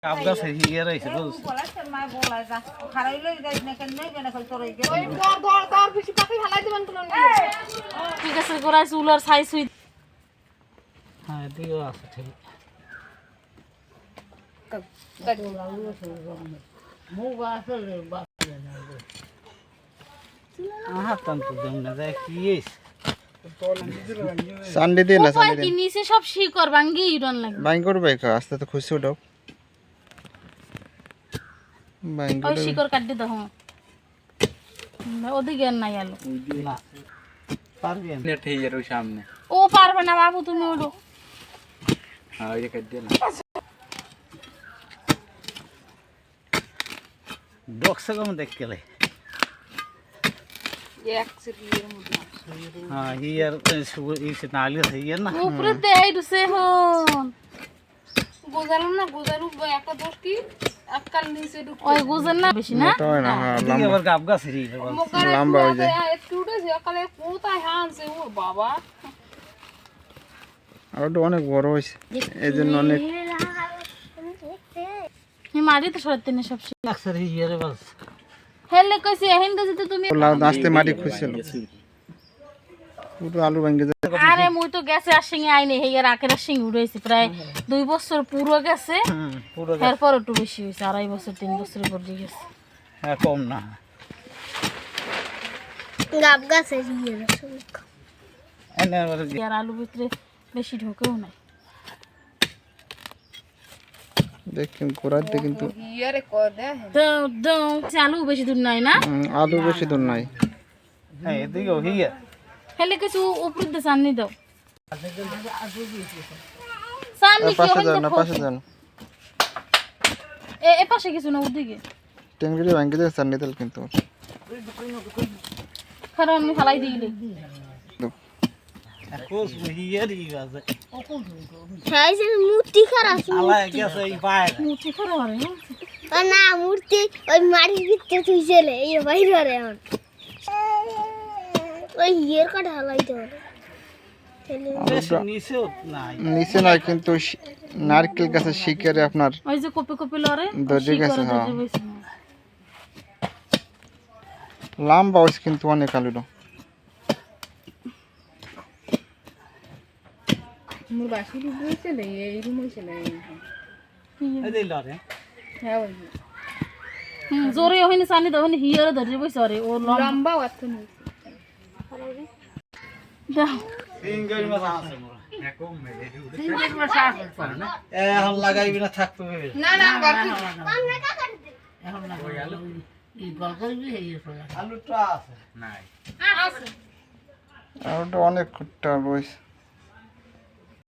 आपका सही है रही है तो मैं बोला जा खराइले जाई কেন নাই কেন কই তোর এই ওই দর বেশি পাখি হালাই দিবেন কোন ঠিক আছে গোরা চুলার সাইজ হই हां दियो আছে ঠিক মুগা আসলে বাকি না আহা তন্ত দেন না যায় কি এস সানডে দে না সানডে কি নিচে সব শিকড় ভাঙি ইরন লাগে বাইং করবে কা আস্তে তো খুশি উঠাও বাইং ওই শিকড় কাটি দাও ওদিকে নাই আলো না পারবেন নেট হই এর সামনে ও পারবে না বাবু তুমি ওড়ো হ্যাঁ এই কাট দে না ডক্স কম দেখ কেলে এক সিরিয়ার মধ্যে हां यार इस नाली सही है ना উপরে দেই দুসে হন গোজালাম না গোজারু একটা দোষ কি আজকাল নিচে ঢুক ওই গুজন না বেশি না তো না হ্যাঁ लंबा और गाबगा सही है লম্বা হয়ে যায় একটু উঠেছে সকালে কোথায় হানছে ও বাবা আর তো অনেক বড় হইছে এজন্য অনেক নি মারি তো সরতে নে সব अक्सर ही ये रे बस হেলে কইছে হিন্দু যদি তুমি নাস্তে মাটি খুঁজছিল পুরো আলু ভাঙে যায় আরে মুই তো গেছে আর সিং আইনে হেয়ার আকের সিং উড়াইছে প্রায় 2 বছর পুরো গেছে पूरा এরপর একটু বেশি হইছে 2.5 বছর 3 বছরের পর দিয়ে গেছে है कम ना গাব গাছে দিয়ে एने वाला আর আলু ভিতরে বেশি ঢোকেও নাই দেখেন কোরাতে কিন্তু ইয়ারে কয় দে দাও দাও আলু বেশি দূর নাই না আলু বেশি দূর নাই है देखो ही है হেলে কিছু উপর দিয়ে সামনে দাও সামনে কি পাশে হইছে যান না পাশে যান এ পাশে কিছু না ওদিকে টেঙ্গরি ভাঙে যায় সানডে তেল কিন্তু কারণ আমি ফালাই দিইলে कोस वही है री बस সাইজে মূর্তি খারাপ आला कैसे ही पाए মুঠি করে আরে না মূর্তি ওই মাটির ভিতরে তুইছিলে এই বাইরে এখন ওই ইয়ের কাটা হালাইতে হবে नीचे उतना নিচে নাই কিন্তু নারকেল গাছের শিকড়ে আপনার ওই যে কপি কপি লরে দর্জি গেছে হ্যাঁ লম্বা হইছে কিন্তু অনেক আলুটা মোর বাসি দিয়েছে না এই রুম হইছে না है दे ला रे হ্যাঁ ওই জোরে হইনি সানি দাও হইনি হিয়ারে ধরে বইছে আরে ও লম্বা অত নেই দাও सिंगल में सांस है मोरा है कम में दे सिंगल में सांस पर ना ए हम लगाई बिना थक पे না না বাকি हम लगा आलू ये गलगल भी है ये आलू तो আছে নাই আলুটা অনেক কুট্টা রয়েছে